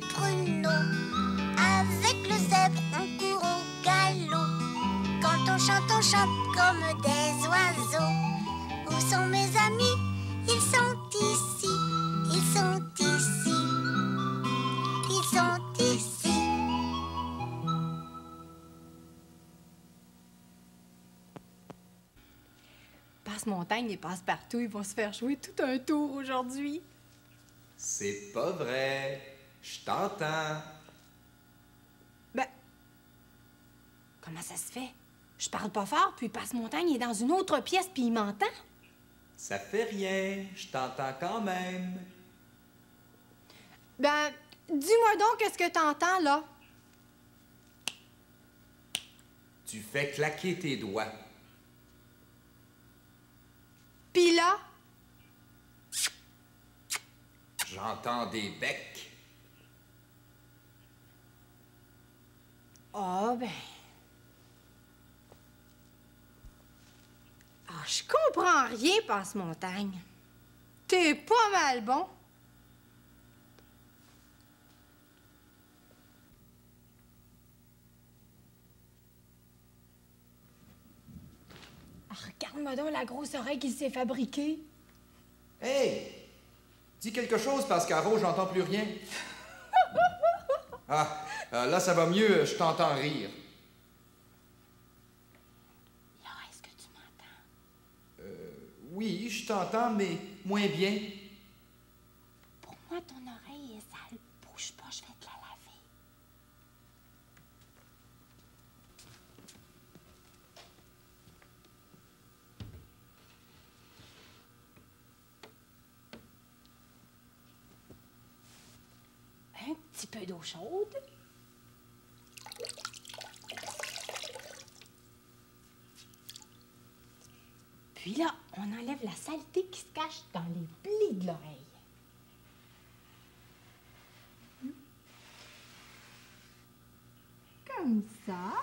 pruneaux. Avec le zèbre, on court au galop. Quand on chante comme des oiseaux. Où sont mes amis? Ils sont ici. Ils sont ici. Ils sont ici. Passe-Montagne et Passe-Partout, ils vont se faire jouer tout un tour aujourd'hui. C'est pas vrai. Je t'entends. Ben, comment ça se fait? Je parle pas fort, puis Passe-Montagne est dans une autre pièce, puis il m'entend. Ça fait rien. Je t'entends quand même. Ben, dis-moi donc qu'est-ce que t'entends, là? Tu fais claquer tes doigts. Puis là? J'entends des becs. Ah, ben... Ah, je comprends rien, Passe-Montagne. T'es pas mal bon. Ah, regarde-moi donc la grosse oreille qu'il s'est fabriquée. Hey! Dis quelque chose, Pascaro, j'entends plus rien. Là, ça va mieux, je t'entends rire. Là, est-ce que tu m'entends? Oui, je t'entends, mais moins bien. Pour moi, ton oreille est sale. Bouge pas, je vais te la laver. Un petit peu d'eau chaude. Puis là, on enlève la saleté qui se cache dans les plis de l'oreille. Comme ça.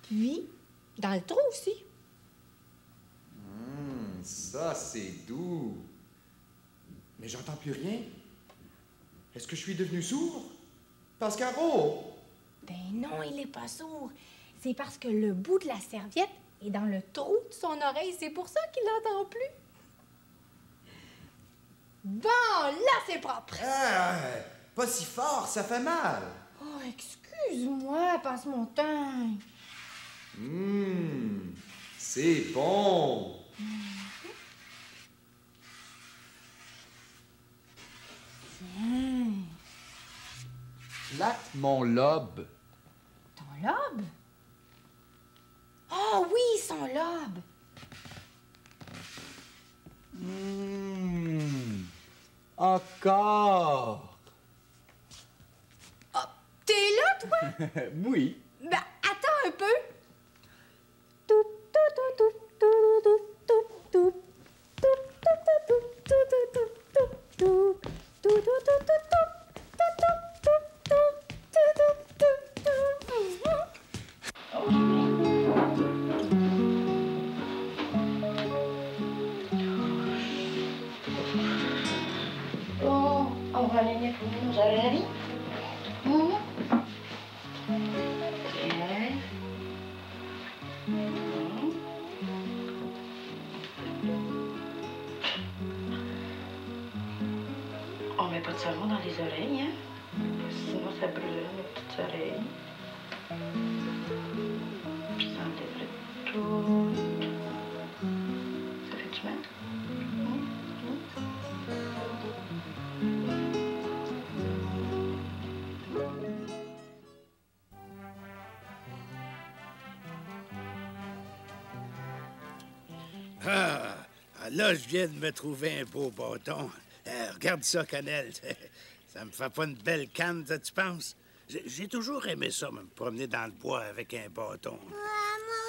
Puis, dans le trou aussi. Ça, c'est doux. Mais j'entends plus rien. Est-ce que je suis devenu sourd? Pascaro! Ben non, il est pas sourd. C'est parce que le bout de la serviette est dans le trou de son oreille. C'est pour ça qu'il n'entend plus. Bon, là, c'est propre. Ah, pas si fort, ça fait mal. Oh, excuse-moi, Passe-Montagne. C'est bon. Tiens. Flatte mon lobe. Ton lobe? Oh oui, son lobe. Encore. Oh, t'es là, toi? Oui. Ben, attends un peu. Bon, on va aller pour nous à la vie. Tiens. On met pas de savon dans les oreilles, hein? Sinon, ça brûle nos petites oreilles. Ça enlèverait tout. Ça fait du mal? Là, je viens de me trouver un beau bâton. Regarde ça, Cannelle. Ça me fait pas une belle canne, tu penses? J'ai toujours aimé ça, me promener dans le bois avec un bâton. Moi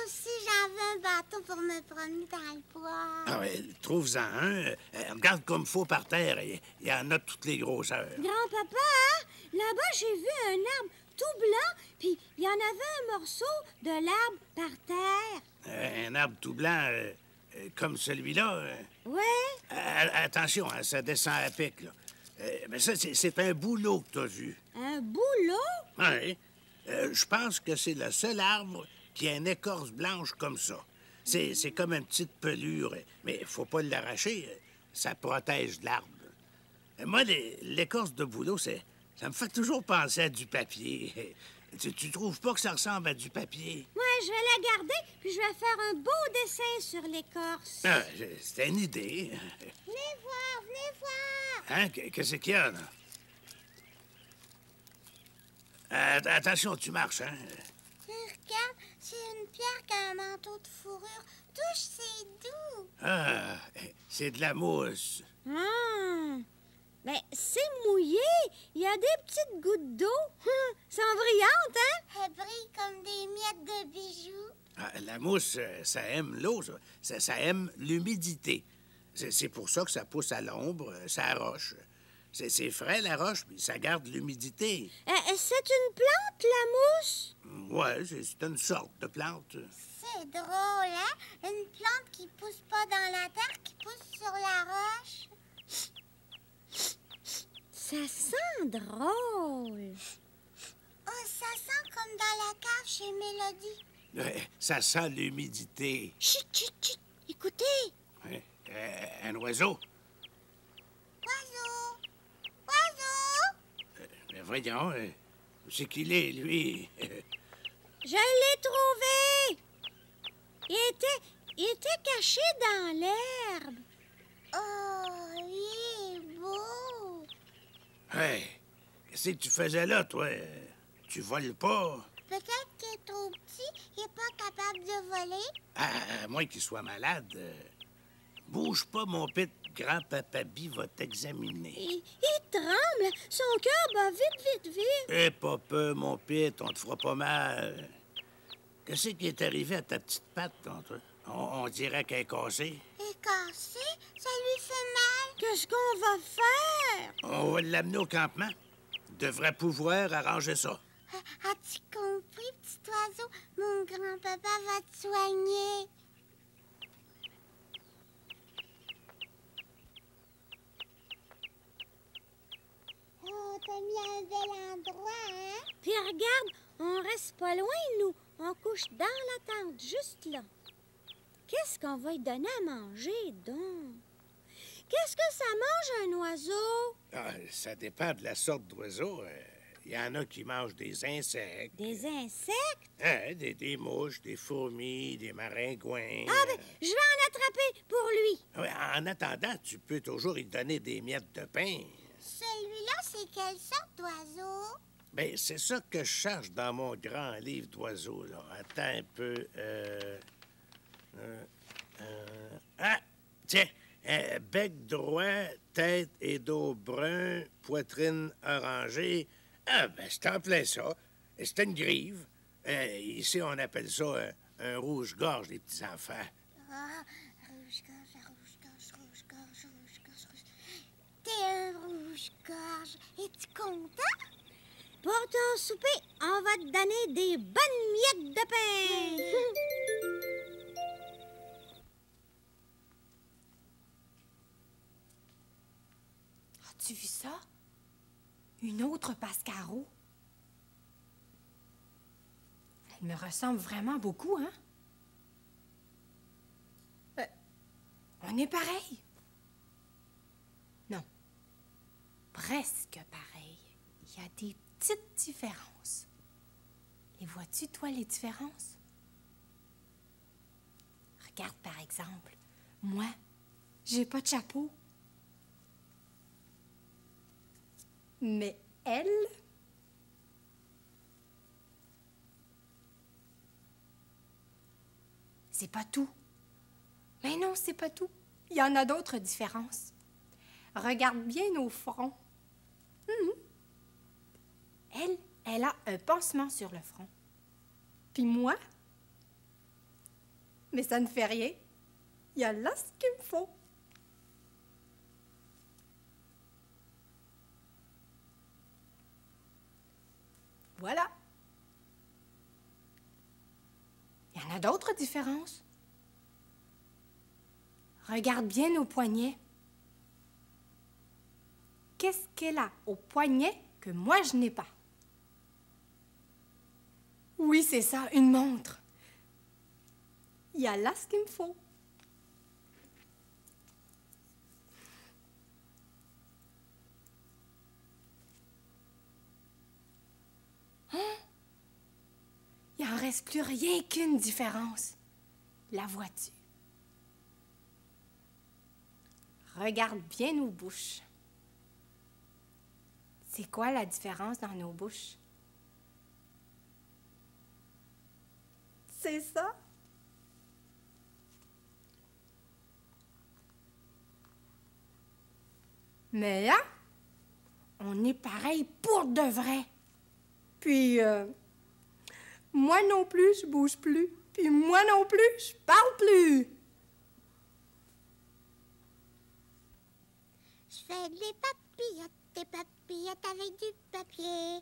aussi, j'en veux un bâton pour me promener dans le bois. Ah ouais, trouve-en un. Regarde comme faut par terre. Il y en a de toutes les grosseurs. Grand-papa, hein? Là-bas, j'ai vu un arbre tout blanc, puis il y en avait un morceau de l'arbre par terre. Un arbre tout blanc, comme celui-là. Ouais? Attention, hein, ça descend à pic, là. Mais ça, c'est un bouleau que t'as vu. un bouleau? Oui. Je pense que c'est le seul arbre qui a une écorce blanche comme ça. C'est comme une petite pelure, mais faut pas l'arracher. Ça protège l'arbre. Moi, l'écorce de bouleau, ça me fait toujours penser à du papier. Tu trouves pas que ça ressemble à du papier? Moi, je vais la garder, puis je vais faire un beau dessin sur l'écorce. Ah, c'est une idée. Venez voir, venez voir. Hein? Qu'est-ce qu'il y a, là? Attention, tu marches, hein? Regarde, c'est une pierre qui a un manteau de fourrure. Touche, c'est doux. Ah, c'est de la mousse. Ben, c'est mouillé. Il y a des petites gouttes d'eau. Sont brillantes, hein? Elle brille comme des miettes de bijoux. Ah, la mousse, ça aime l'eau, ça. Ça aime l'humidité. C'est pour ça que ça pousse à l'ombre, ça roche. C'est frais, la roche, puis ça garde l'humidité. C'est une plante, la mousse? Ouais, c'est une sorte de plante. C'est drôle, hein? Une plante qui pousse pas dans la terre, qui pousse sur la roche. Ça sent drôle. Oh, ça sent comme dans la cave chez Mélodie. Ça sent l'humidité. Chut, chut, chut. Écoutez. Un oiseau? Oiseau! Oiseau! Mais voyons, où c'est qu'il est, lui? Je l'ai trouvé. Il était caché dans l'herbe. Oh, il est beau. Hey, qu'est-ce que tu faisais là, toi? Tu voles pas? Peut-être qu'il est trop petit, il n'est pas capable de voler. À moins qu'il soit malade. Bouge pas, mon pit. Grand-papa Bi va t'examiner. Il tremble. Son cœur bat vite, vite, vite. Eh, pas peur, mon pit. On te fera pas mal. Qu'est-ce qui est arrivé à ta petite patte, toi? On dirait qu'elle est cassée. Il est cassé, ça lui fait mal. Qu'est-ce qu'on va faire? On va l'amener au campement. Devrait pouvoir arranger ça. As-tu compris, petit oiseau? Mon grand-papa va te soigner. Oh, t'as mis un bel endroit, hein? Puis regarde, on reste pas loin, nous. On couche dans la tente, juste là. Qu'est-ce qu'on va lui donner à manger, donc? Qu'est-ce que ça mange, un oiseau? Ah, ça dépend de la sorte d'oiseau. Il y en a qui mangent des insectes. Des insectes? Hein, des mouches, des fourmis, des maringouins. Ah, ben, je vais en attraper pour lui. Ouais, en attendant, tu peux toujours lui donner des miettes de pain. Celui-là, c'est quelle sorte d'oiseau? Bien, c'est ça que je cherche dans mon grand livre d'oiseaux, là. Attends un peu. Ah, tiens, bec droit, tête et dos brun, poitrine orangée. Ah, ben, c'est en plein ça. C'est une grive. Ici, on appelle ça un rouge-gorge, les petits-enfants. Ah, rouge-gorge, rouge-gorge, rouge-gorge, rouge-gorge, rouge. T'es un rouge-gorge. Es-tu content? Pour ton souper, on va te donner des bonnes miettes de pain. As-tu vu ça? Une autre Pascaro. Elle me ressemble vraiment beaucoup, hein? On est pareil. Non. Presque pareil. Il y a des petites différences. Les vois-tu, toi, les différences? Regarde, par exemple, moi, j'ai pas de chapeau. Mais elle... C'est pas tout. Mais non, c'est pas tout. Il y en a d'autres différences. Regarde bien nos fronts. Elle a un pansement sur le front. Puis moi? Mais ça ne fait rien. Il y a là ce qu'il me faut. Voilà. Il y en a d'autres différences. Regarde bien nos poignets. Qu'est-ce qu'elle a au poignet que moi, je n'ai pas? Oui, c'est ça, une montre. Il y a là ce qu'il me faut. Hein? Il n'en reste plus rien qu'une différence. La vois-tu? Regarde bien nos bouches. C'est quoi la différence dans nos bouches? C'est ça? Mais là, on est pareil pour de vrai. Puis, moi non plus, je bouge plus. Puis moi non plus, je parle plus. Je fais des papillotes avec du papier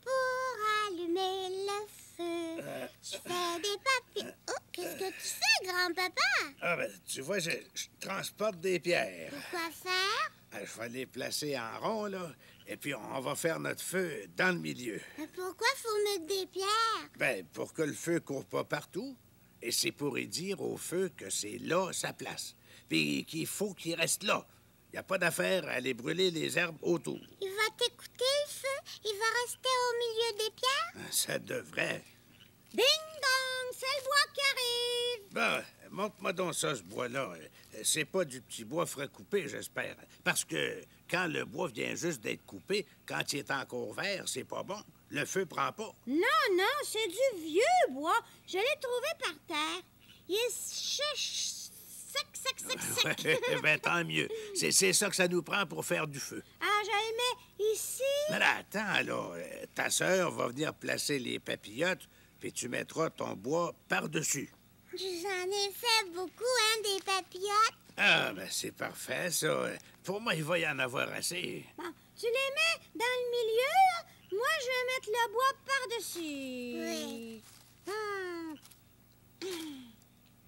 pour allumer le feu. Je fais des papillotes. Oh, qu'est-ce que tu fais, grand-papa? Ah, ben, tu vois, je transporte des pierres. Quoi faire? Je vais les placer en rond, là, et puis on va faire notre feu dans le milieu. Mais pourquoi faut mettre des pierres? Ben, pour que le feu court pas partout. Et c'est pour y dire au feu que c'est là sa place. Puis qu'il faut qu'il reste là. Il n'y a pas d'affaire à aller brûler les herbes autour. Il va t'écouter, le feu? Il va rester au milieu des pierres? Ça devrait. Ding-dong, c'est le bois qui arrive. Ben, montre-moi donc ça, ce bois-là. C'est pas du petit bois frais coupé, j'espère. Parce que quand le bois vient juste d'être coupé, quand il est encore vert, c'est pas bon. Le feu prend pas. Non, non, c'est du vieux bois. Je l'ai trouvé par terre. Il est sec. Ben, tant mieux. C'est ça que ça nous prend pour faire du feu. Ah, je le mets ici. Mais là, attends, là. Ta sœur va venir placer les papillotes, puis tu mettras ton bois par-dessus. J'en ai fait beaucoup, hein, des papillotes. Ah, ben c'est parfait, ça. Pour moi, il va y en avoir assez. Bon, tu les mets dans le milieu. Moi, je vais mettre le bois par-dessus. Oui.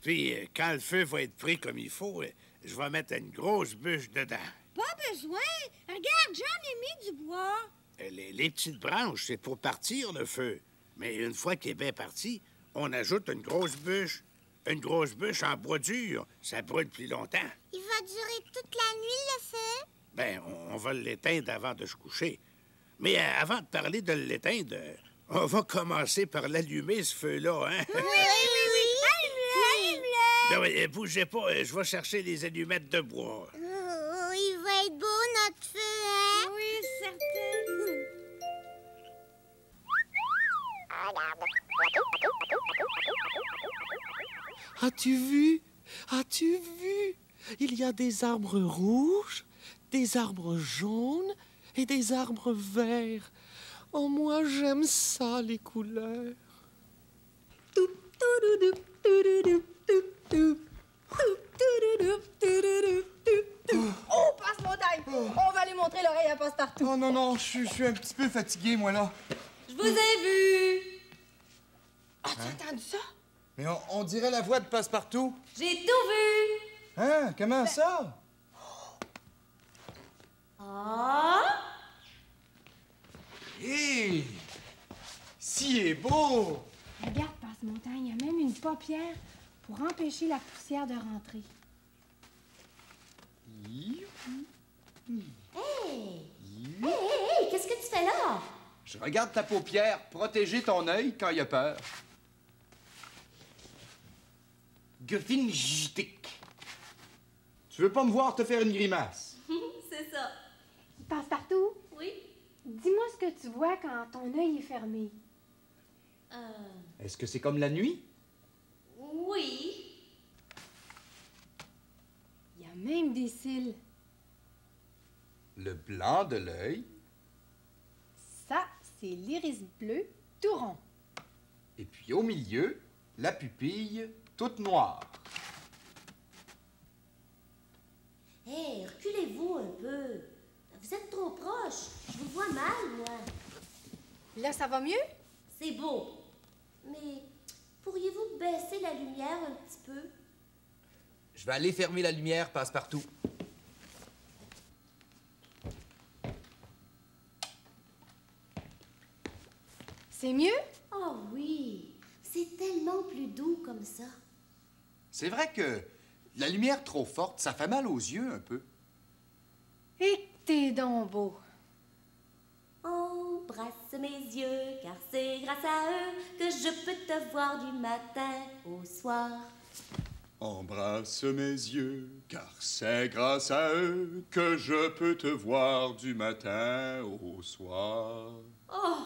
Puis, quand le feu va être pris comme il faut, je vais mettre une grosse bûche dedans. Pas besoin. Regarde, j'en ai mis du bois. Les petites branches, c'est pour partir le feu. Mais une fois qu'il est bien parti, on ajoute une grosse bûche. Une grosse bûche en bois dur, ça brûle plus longtemps. Il va durer toute la nuit, le feu? Ben, on va l'éteindre avant de se coucher. Mais avant de parler de l'éteindre, on va commencer par l'allumer, ce feu-là, hein? Oui. Allume-le. Ben oui, bougez pas, je vais chercher les allumettes de bois. Oh, il va être beau, notre feu, hein? Oui, certain. As-tu vu? As-tu vu? Il y a des arbres rouges, des arbres jaunes et des arbres verts. Oh, moi, j'aime ça, les couleurs. Oh, Passe-Montagne! On va lui montrer l'oreille à Passe-Partout. Oh non, non, je suis un petit peu fatigué, moi, là. Je vous ai vu! As-tu entendu ça? Mais on dirait la voix de Passe-Partout. J'ai tout vu! Hein? Comment ça? Ah! Hé! Si est beau! Regarde, Passe-Montagne, il y a même une paupière pour empêcher la poussière de rentrer. Hey, qu'est-ce que tu fais là? Je regarde ta paupière, protéger ton œil quand il a peur. Gefinjtik. Tu veux pas me voir te faire une grimace? C'est ça. Passe-Partout, Oui? dis-moi ce que tu vois quand ton œil est fermé. Est-ce que c'est comme la nuit? Oui. Il y a même des cils. Le blanc de l'œil. Ça, c'est l'iris bleu tout rond. Et puis au milieu, la pupille toute noire. Hey, reculez-vous un peu. Vous êtes trop proche. Je vous vois mal, moi. Là, ça va mieux? C'est beau. Mais pourriez-vous baisser la lumière un petit peu? Je vais aller fermer la lumière, Passe-Partout. C'est mieux? Oh oui, c'est tellement plus doux comme ça. C'est vrai que la lumière trop forte, ça fait mal aux yeux un peu. Et que t'es donc beau. Embrasse mes yeux, car c'est grâce à eux que je peux te voir du matin au soir. Embrasse mes yeux, car c'est grâce à eux que je peux te voir du matin au soir. Oh,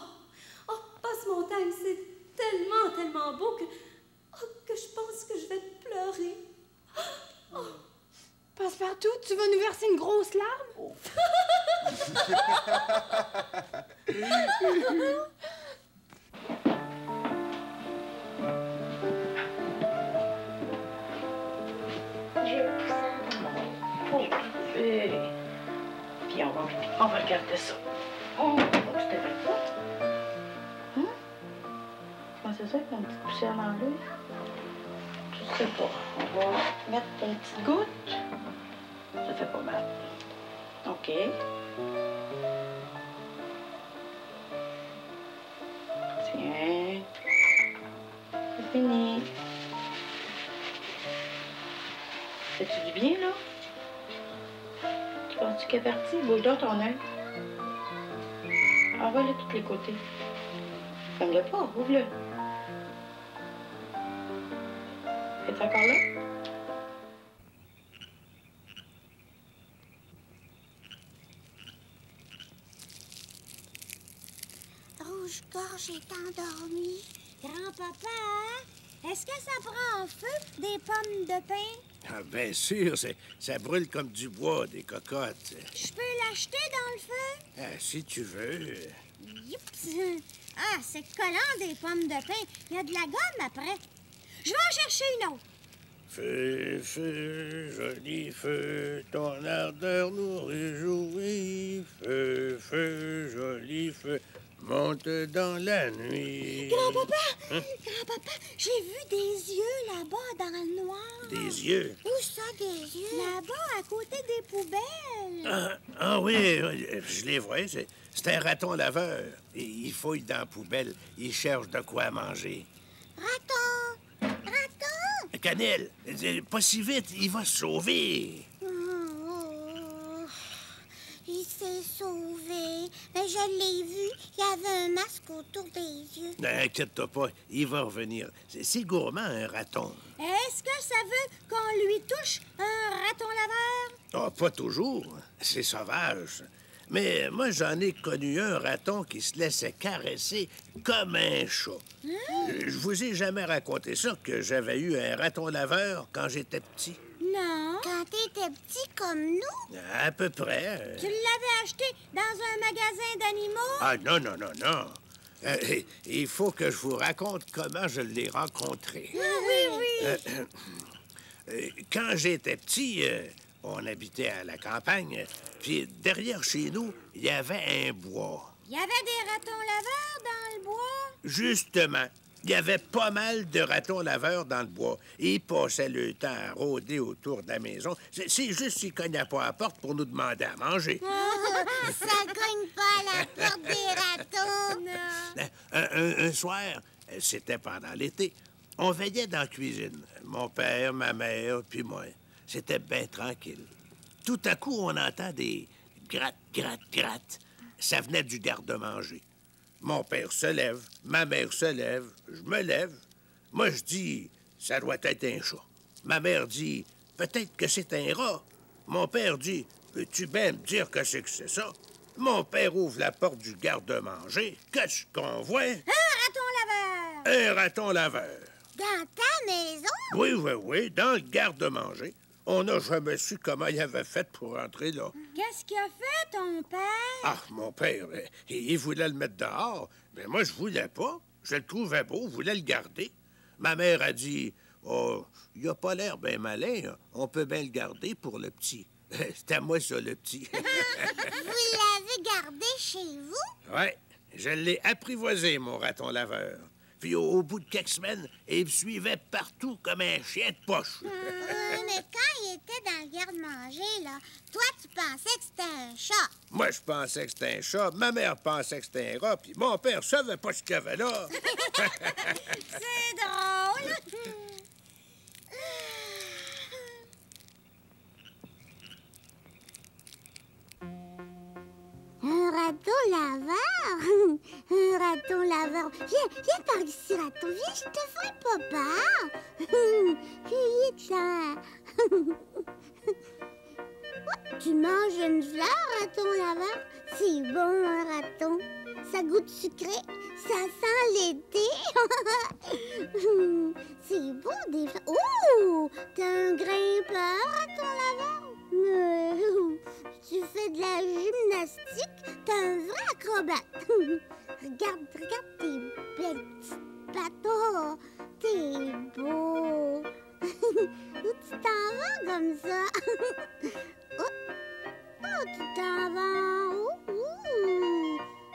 Passe-Montagne, c'est tellement, tellement beau que je pense que je vais pleurer. Passe-Partout, tu vas nous verser une grosse larme? Puis on va regarder ça. Oh, c'était bien ça. Comment c'est ça avec une petite poussière dans l'œil? Je sais pas. On va mettre une petite goutte. Ça fait pas mal. OK. Tiens. C'est fini. Fais-tu du bien, là? Tu penses-tu qu'elle est partie? Bouge donc ton œil. Envoie-le de tous les côtés. Ferme-le pas, ouvre-le. Es-tu encore là? Rouge-gorge est endormi. Grand-papa, est-ce que ça prend en feu des pommes de pin? Ah, bien sûr, ça brûle comme du bois, des cocottes. Je peux l'acheter dans le feu? Ah, si tu veux. Youps! Ah, c'est collant des pommes de pin. Il y a de la gomme après. Je vais en chercher une autre. Feu, feu, joli feu, ton ardeur nous réjouit. Feu, feu, joli feu, monte dans la nuit. Grand-papa! Grand-papa, j'ai vu des yeux là-bas dans le noir. Des yeux? Où ça, des yeux? Là-bas, à côté des poubelles. Ah oui, je les vois. C'est un raton laveur. Il fouille dans la poubelle. Il cherche de quoi manger. Raton! Raton! Cannelle, pas si vite, il va se sauver. Oh, il s'est sauvé. Mais je l'ai vu. Il y avait un masque autour des yeux. N'inquiète-toi pas, il va revenir. C'est gourmand, un raton. Est-ce que ça veut qu'on lui touche un raton laveur? Ah, pas toujours. C'est sauvage. Mais moi, j'en ai connu un raton qui se laissait caresser comme un chat. Je vous ai jamais raconté ça, que j'avais eu un raton laveur quand j'étais petit. Non. Quand t'étais petit comme nous? À peu près. Tu l'avais acheté dans un magasin d'animaux? Ah, non. Il faut que je vous raconte comment je l'ai rencontré. Oui. Quand j'étais petit, on habitait à la campagne, puis derrière chez nous, il y avait un bois. Il y avait des ratons laveurs dans le bois? Justement, il y avait pas mal de ratons laveurs dans le bois. Ils passaient le temps à rôder autour de la maison. C'est juste s'ils cognaient pas à la porte pour nous demander à manger. Ça cogne pas à la porte des ratons. Non. Un soir, c'était pendant l'été, on veillait dans la cuisine. Mon père, ma mère, puis moi. C'était bien tranquille. Tout à coup, on entend des gratte, gratte, gratte. Ça venait du garde-manger. Mon père se lève, ma mère se lève, je me lève. Moi, je dis, ça doit être un chat. Ma mère dit, peut-être que c'est un rat. Mon père dit, peux-tu bien me dire que c'est ça? Mon père ouvre la porte du garde-manger. Qu'est-ce qu'on voit? Un raton laveur! Un raton laveur. Dans ta maison? Oui, dans le garde-manger. On n'a jamais su comment il avait fait pour entrer là. Qu'est-ce qu'il a fait, ton père? Ah, mon père, il voulait le mettre dehors. Mais moi, je voulais pas. Je le trouvais beau, je voulais le garder. Ma mère a dit, oh, il a pas l'air bien malin. On peut bien le garder pour le petit. C'était à moi, ça, le petit. Vous l'avez gardé chez vous? Ouais, je l'ai apprivoisé, mon raton laveur. Puis au bout de quelques semaines, il me suivait partout comme un chien de poche. Mais quand il étais dans le garde-manger, là, toi, tu pensais que c'était un chat. Moi, je pensais que c'était un chat. Ma mère pensait que c'était un rat. Puis mon père savait pas ce qu'il y avait là. C'est drôle. Un raton laveur? Un raton laveur. Viens par ici, raton. Viens, je te ferai papa. Viens, tu manges une fleur, raton laveur? C'est bon, un raton. Ça goûte sucré. Ça sent l'été. C'est beau, des fleurs. Oh! T'es un grimpeur, raton laveur? Tu fais de la gymnastique, t'es un vrai acrobate. regarde tes belles petites pattes. Oh, t'es beau. Où tu t'en vas comme ça? Oh, tu t'en vas en haut.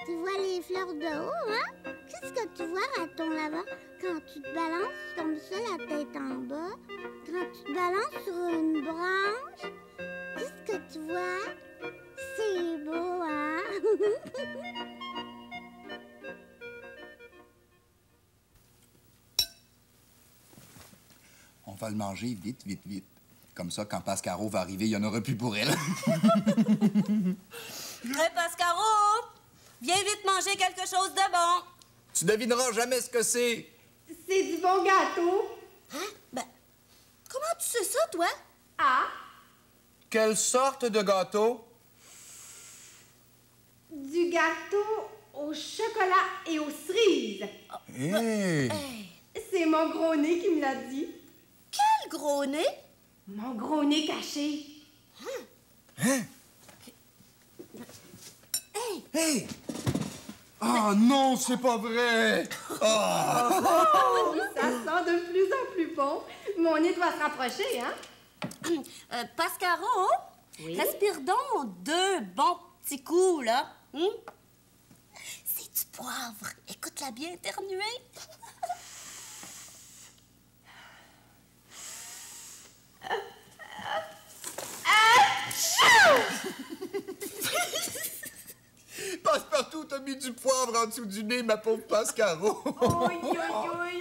Tu vois les fleurs de haut, hein? Qu'est-ce que tu vois, raton laveur, quand tu te balances comme ça, la tête en bas? Quand tu te balances sur une branche? Qu'est-ce que tu vois? C'est beau, hein? On va le manger vite, vite, vite. Comme ça, quand Pascaro va arriver, il n'y en aura plus pour elle. Hé, Pascaro! Viens vite manger quelque chose de bon. Tu devineras jamais ce que c'est. C'est du bon gâteau. Hein? Ben, comment tu sais ça, toi? Ah, Quelle sorte de gâteau? du gâteau au chocolat et aux cerises. Hey. C'est mon gros nez qui me l'a dit. Quel gros nez? Mon gros nez caché. Hey! Oh non, c'est pas vrai! Oh. Ça sent de plus en plus bon. Mon nez doit se rapprocher, hein? Pascaro, respire donc 2 bons petits coups, là. C'est du poivre. Écoute-la bien éternuer. Passepartout, t'as mis du poivre en dessous du nez, ma pauvre Pascaro.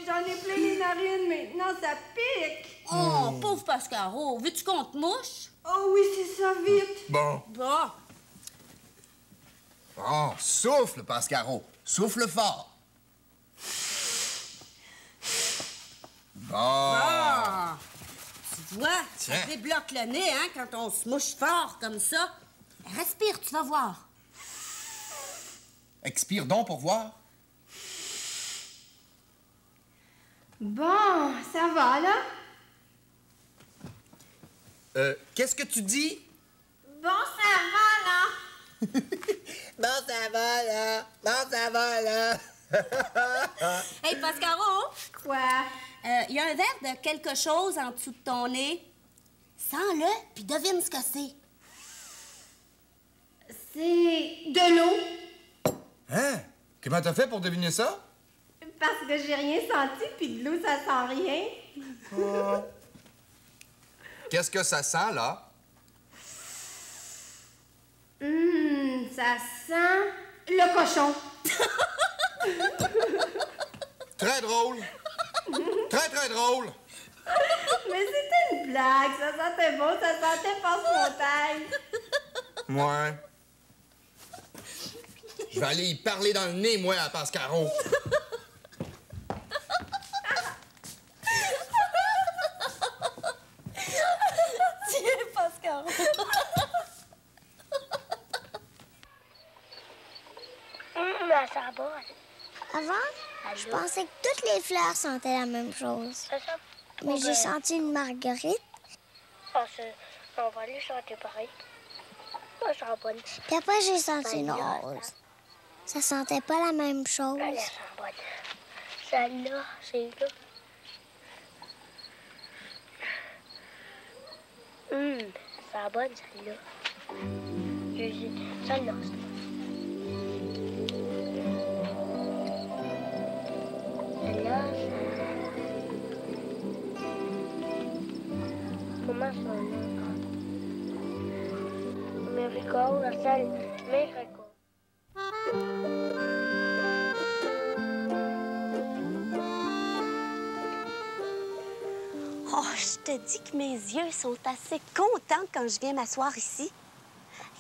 J'en ai plein les narines maintenant, ça pique. Oh, pauvre Pascaro, veux-tu qu'on te mouche? Oh oui, c'est ça, vite. Bon. Bon. Oh, souffle, Pascaro. Souffle fort. Bon. Ah! Tu vois, Tiens. ça débloque le nez, hein, quand on se mouche fort comme ça. Respire, tu vas voir. Expire donc pour voir. Bon, ça va, là? Qu'est-ce que tu dis? Bon, ça va, là. Bon, ça va, là. Bon, ça va, là. Hey, Pascaro, Quoi? il y a un verre de quelque chose en dessous de ton nez. Sens-le, puis devine ce que c'est. C'est de l'eau. Hein? Comment t'as fait pour deviner ça? Parce que j'ai rien senti, puis de l'eau, ça sent rien. Qu'est-ce que ça sent, là? Ça sent le cochon. Très drôle. Très, très drôle. Mais c'était une blague, ça sentait bon, ça sentait passe-montagne. Ouais. Je vais aller y parler dans le nez, moi, à Pascaro. Tiens, Pascaro. Ça sent bon. Avant, je pensais que toutes les fleurs sentaient la même chose. Mais j'ai senti une marguerite. On va les chanter pareil. Ça sent bonne. Puis après, j'ai senti une rose. Ça sentait pas la même chose. Elle sent bonne. Celle-là, c'est là. Ça sent bonne, celle-là. Celle-là, celle-là, comment son nom. Miracle, la salle Miracle. Oh, je te dis que mes yeux sont assez contents quand je viens m'asseoir ici.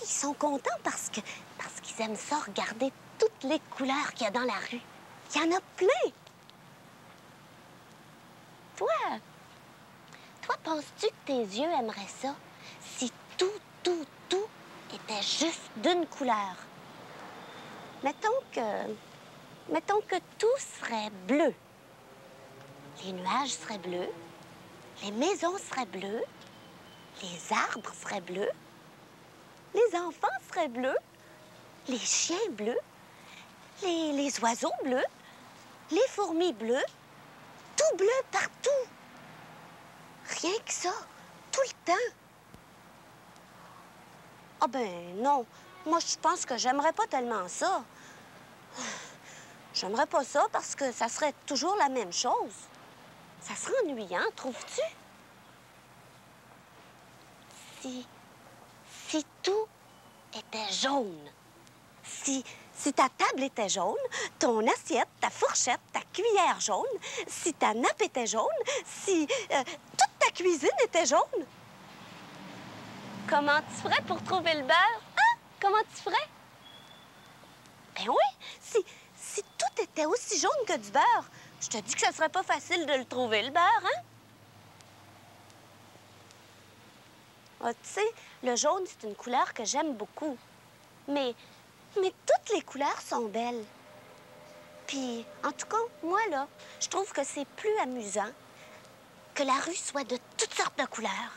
Ils sont contents parce qu'ils aiment ça, regarder toutes les couleurs qu'il y a dans la rue. Il y en a plein. Toi, penses-tu que tes yeux aimeraient ça si tout était juste d'une couleur? Mettons que tout serait bleu. Les nuages seraient bleus, les maisons seraient bleues, les arbres seraient bleus, les enfants seraient bleus, les chiens bleus, les oiseaux bleus, les fourmis bleues, tout bleu partout. Rien que ça, tout le temps. Ah ben non, moi je pense que j'aimerais pas tellement ça. J'aimerais pas ça parce que ça serait toujours la même chose. Ça serait ennuyant, trouves-tu? Si tout était jaune, si ta table était jaune, ton assiette, ta fourchette, ta cuillère jaune, si ta nappe était jaune, si toute ta cuisine était jaune. Comment tu ferais pour trouver le beurre? Hein? Comment tu ferais? Ben oui, si tout était aussi jaune que du beurre, je te dis que ça serait pas facile de le trouver, le beurre, hein? Ah, tu sais, le jaune, c'est une couleur que j'aime beaucoup. Mais toutes les couleurs sont belles. Puis, en tout cas, moi, là, je trouve que c'est plus amusant que la rue soit de toutes sortes de couleurs.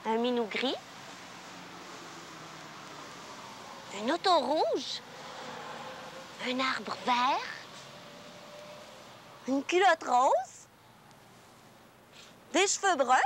Un minou gris, une auto rouge, un arbre vert, une culotte rose, des cheveux bruns,